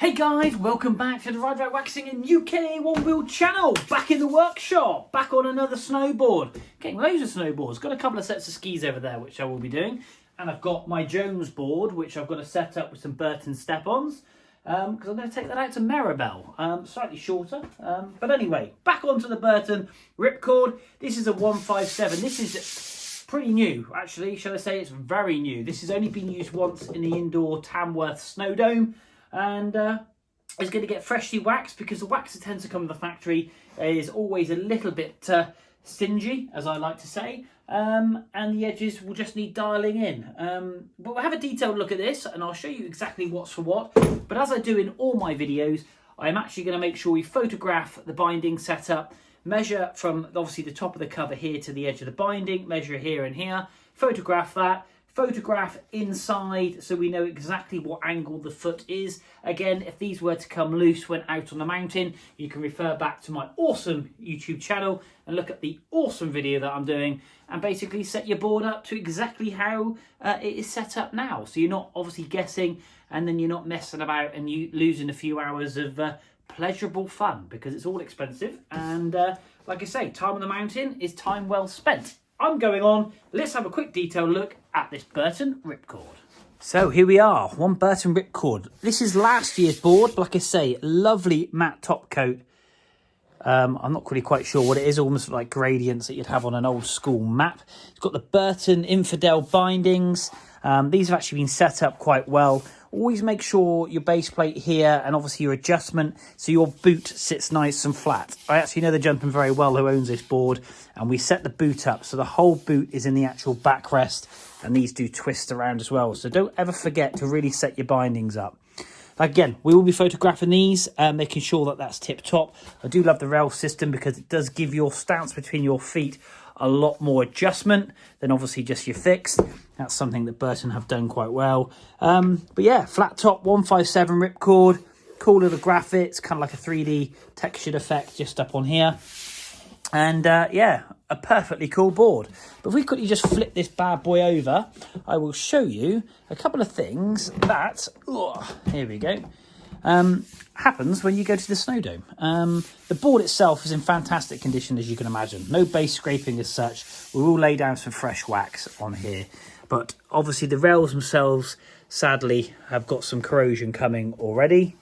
Hey guys, welcome back to the Ride Right Waxing in UK One Wheel channel. Back in the workshop, back on another snowboard. Getting loads of snowboards. Got a couple of sets of skis over there, which I will be doing. And I've got my Jones board, which I've got to set up with some Burton step-ons. Because I'm going to take that out to Maribel. Slightly shorter. But anyway, back onto the Burton Ripcord. This is a 157. This is pretty new, actually. Shall I say it's very new. This has only been used once in the indoor Tamworth Snowdome. And it's going to get freshly waxed because the wax that tends to come from the factory is always a little bit stingy, as I like to say, and the edges will just need dialing in. But we'll have a detailed look at this and I'll show you exactly what's for what. But as I do in all my videos, I'm actually going to make sure we photograph the binding setup, measure from obviously the top of the cover here to the edge of the binding, measure here and here, photograph that, photograph inside so we know exactly what angle the foot is. Again, if these were to come loose when out on the mountain, you can refer back to my awesome YouTube channel and look at the awesome video that I'm doing and basically set your board up to exactly how it is set up now. So you're not obviously guessing and then you're not messing about and you losing a few hours of pleasurable fun because it's all expensive. And like I say, time on the mountain is time well spent. I'm going on. Let's have a quick detailed look at this Burton Ripcord. So here we are, one Burton Ripcord. This is last year's board. Like I say, lovely matte top coat. I'm not really quite sure what it is, almost like gradients that you'd have on an old school map. It's got the Burton Infidel bindings. These have actually been set up quite well. Always make sure your base plate here and obviously your adjustment so your boot sits nice and flat. I actually know the gentleman very well who owns this board, and we set the boot up so the whole boot is in the actual backrest, and these do twist around as well. So don't ever forget to really set your bindings up. Again, we will be photographing these, making sure that that's tip top. I do love the rail system because it does give your stance between your feet a lot more adjustment than obviously just your fixed. That's something that Burton have done quite well. But yeah, flat top 157 Ripcord, cool little graphics, kind of like a 3D textured effect just up on here. And yeah, a perfectly cool board. But if we quickly just flip this bad boy over, I will show you a couple of things that, here we go, happens when you go to the Snowdome. The board itself is in fantastic condition, as you can imagine. No base scraping as such. We will lay down some fresh wax on here. But obviously the rails themselves, sadly, have got some corrosion coming already.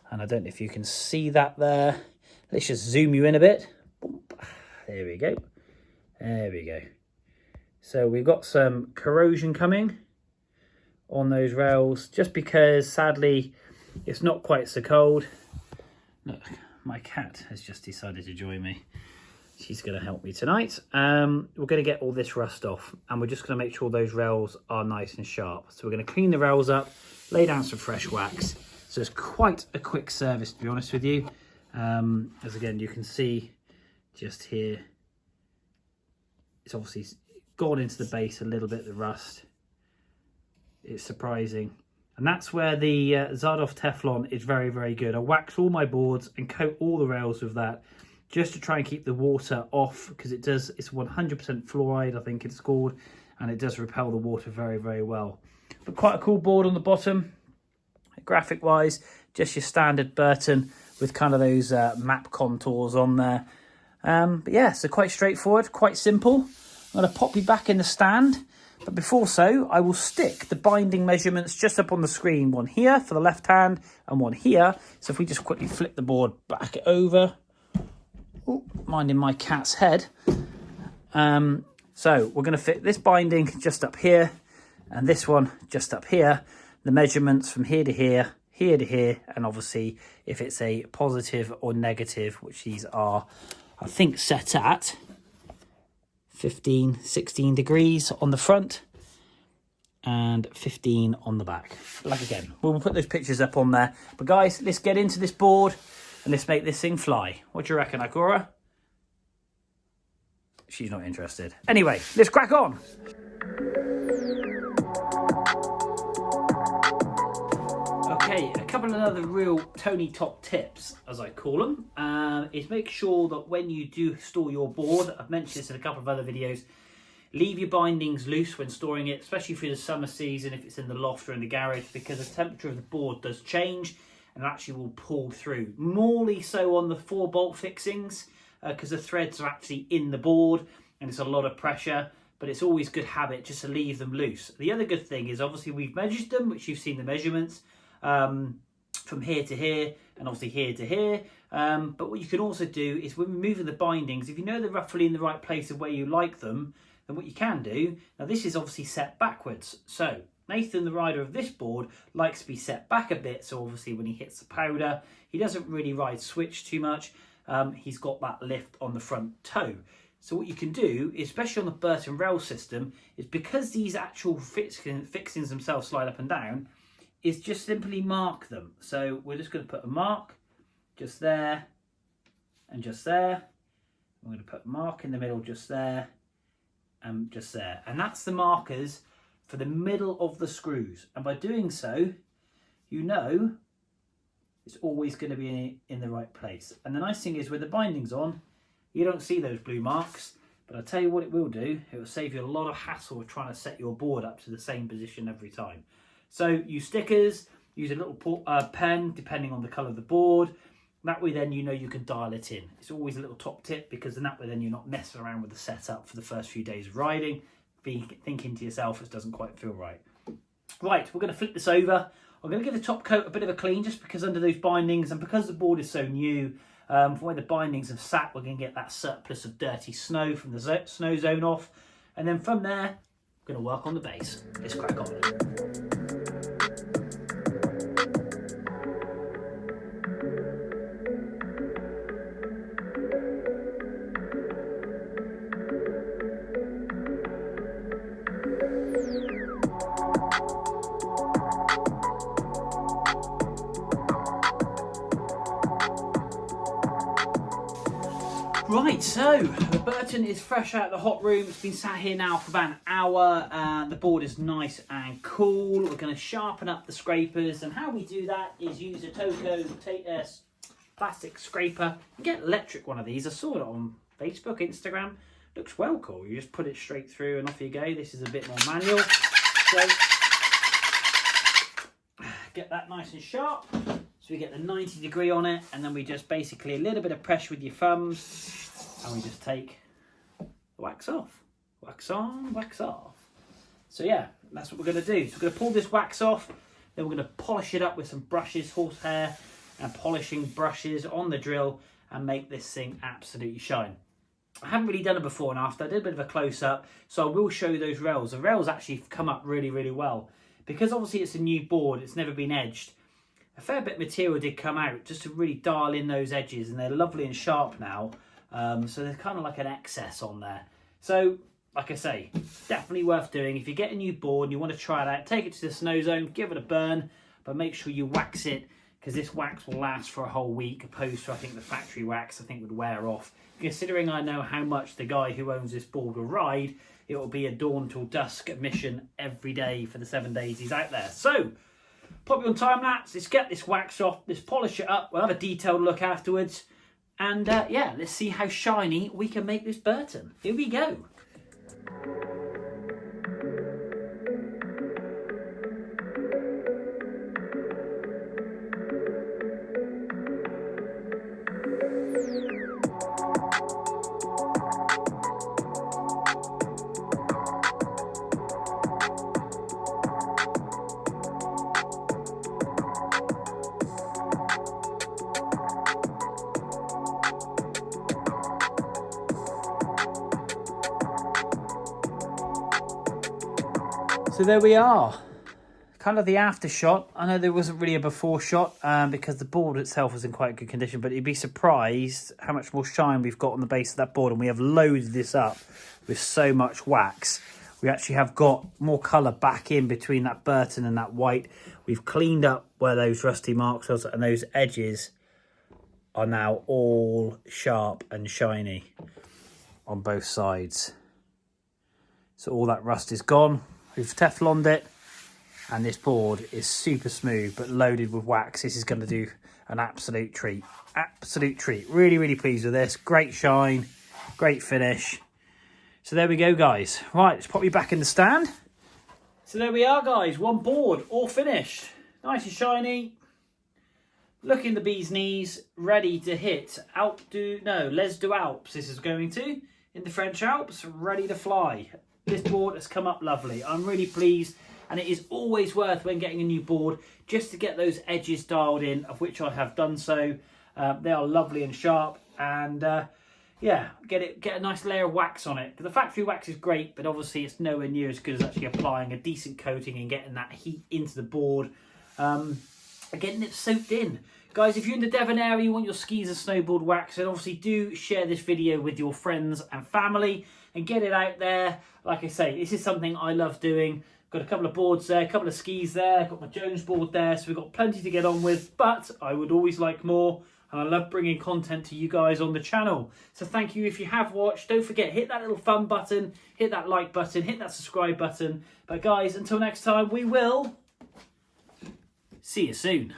And I don't know if you can see that there. Let's just zoom you in a bit. There we go. There we go. So we've got some corrosion coming on those rails, just because, sadly, it's not quite so cold. Look, my cat has just decided to join me. She's going to help me tonight. We're going to get all this rust off, and we're just going to make sure those rails are nice and sharp. So we're going to clean the rails up, lay down some fresh wax. So it's quite a quick service, to be honest with you. As again, you can see just here, it's obviously gone into the base a little bit, the rust. It's surprising. And that's where the Zardoz Teflon is very, very good. I wax all my boards and coat all the rails with that, just to try and keep the water off, because it does, it's 100% fluoride, I think it's called, and it does repel the water very, very well. But quite a cool board on the bottom. Graphic wise, just your standard Burton with kind of those map contours on there. But yeah, so quite straightforward, quite simple. I'm going to pop you back in the stand. But before so, I will stick the binding measurements just up on the screen. One here for the left hand and one here. So if we just quickly flip the board back over. Ooh, minding my cat's head. So we're going to fit this binding just up here and this one just up here. The measurements from here to here, here to here, and obviously if it's a positive or negative, which these are, I think, set at 15, 16 degrees on the front and 15 on the back. Like again, we'll put those pictures up on there. But guys, let's get into this board and let's make this thing fly. What do you reckon, Akora? She's not interested. Anyway, let's crack on. Okay, a couple of other real Tony top tips, as I call them, is make sure that when you do store your board, I've mentioned this in a couple of other videos, leave your bindings loose when storing it, especially through the summer season if it's in the loft or in the garage, because the temperature of the board does change and it actually will pull through. Morely so on the 4-bolt fixings, because the threads are actually in the board and it's a lot of pressure, but it's always good habit just to leave them loose. The other good thing is obviously we've measured them, which you've seen the measurements from here to here and obviously here to here. But what you can also do is when removing the bindings, if you know they're roughly in the right place of where you like them, then what you can do, now this is obviously set backwards. So Nathan, the rider of this board, likes to be set back a bit. So obviously when he hits the powder, he doesn't really ride switch too much. He's got that lift on the front toe. So what you can do, especially on the Burton rail system, is because these actual fixings themselves slide up and down, is just simply mark them. So we're just going to put a mark just there and just there. We're going to put a mark in the middle just there and just there. And that's the markers for the middle of the screws. And by doing so, you know it's always going to be in the right place. And the nice thing is with the bindings on, you don't see those blue marks, but I'll tell you what it will do. It will save you a lot of hassle of trying to set your board up to the same position every time. So use stickers, use a little pen depending on the colour of the board. That way then you know you can dial it in. It's always a little top tip, because in that way then you're not messing around with the setup for the first few days of riding, thinking to yourself it doesn't quite feel right. Right, we're going to flip this over. I'm going to give the top coat a bit of a clean just because under those bindings and because the board is so new, from where the bindings have sat, we're going to get that surplus of dirty snow from the snow zone off. And then from there, we're going to work on the base. Let's crack on. Right, so the Burton is fresh out of the hot room. It's been sat here now for about an hour. The board is nice and cool. We're going to sharpen up the scrapers, and how we do that is use a Toco plastic scraper. You get an electric one of these. I saw it on Facebook, Instagram. Looks well cool. You just put it straight through and off you go. This is a bit more manual. So get that nice and sharp. So we get the 90 degree on it, and then we just basically a little bit of pressure with your thumbs, and we just take the wax off. Wax on, wax off. So yeah, that's what we're going to do. So we're going to pull this wax off, then we're going to polish it up with some brushes, horsehair and polishing brushes on the drill, and make this thing absolutely shine. I haven't really done it before and after. I did a bit of a close-up, so I will show you those rails. The rails actually come up really, really well. Because obviously it's a new board, it's never been edged. A fair bit of material did come out just to really dial in those edges, and they're lovely and sharp now. So there's kind of like an excess on there. So, like I say, definitely worth doing. If you get a new board and you want to try it out, take it to the snow zone, give it a burn, but make sure you wax it, because this wax will last for a whole week, opposed to, I think, the factory wax, I think, would wear off. Considering I know how much the guy who owns this board will ride, it will be a dawn till dusk mission every day for the 7 days he's out there. So, pop you on time lapse, let's get this wax off, let's polish it up, we'll have a detailed look afterwards, and yeah, let's see how shiny we can make this Burton. Here we go. So there we are, kind of the after shot. I know there wasn't really a before shot because the board itself was in quite good condition, but you'd be surprised how much more shine we've got on the base of that board, and we have loaded this up with so much wax. We actually have got more colour back in between that Burton and that white. We've cleaned up where those rusty marks was, and those edges are now all sharp and shiny on both sides. So all that rust is gone. We've Tefloned it, and this board is super smooth but loaded with wax. This is going to do an absolute treat. Absolute treat. Really, really pleased with this. Great shine, great finish. So there we go, guys. Right, let's pop you back in the stand. So there we are, guys. One board, all finished. Nice and shiny. looking the bee's knees, ready to hit Les Deux Alpes. This is going to in the French Alps, ready to fly. This board has come up lovely. I'm really pleased, and it is always worth when getting a new board just to get those edges dialed in, of which I have done so. They are lovely and sharp, and yeah, get a nice layer of wax on it. The factory wax is great, but obviously it's nowhere near as good as actually applying a decent coating and getting that heat into the board, and getting it soaked in. Guys, if you're in the Devon area, you want your skis and snowboard wax, then obviously do share this video with your friends and family and get it out there. Like I say, this is something I love doing. Got a couple of boards there, a couple of skis there, got my Jones board there, so we've got plenty to get on with, but I would always like more, and I love bringing content to you guys on the channel. So thank you if you have watched. Don't forget, hit that little thumb button, hit that like button, hit that subscribe button. But guys, until next time, we will see you soon.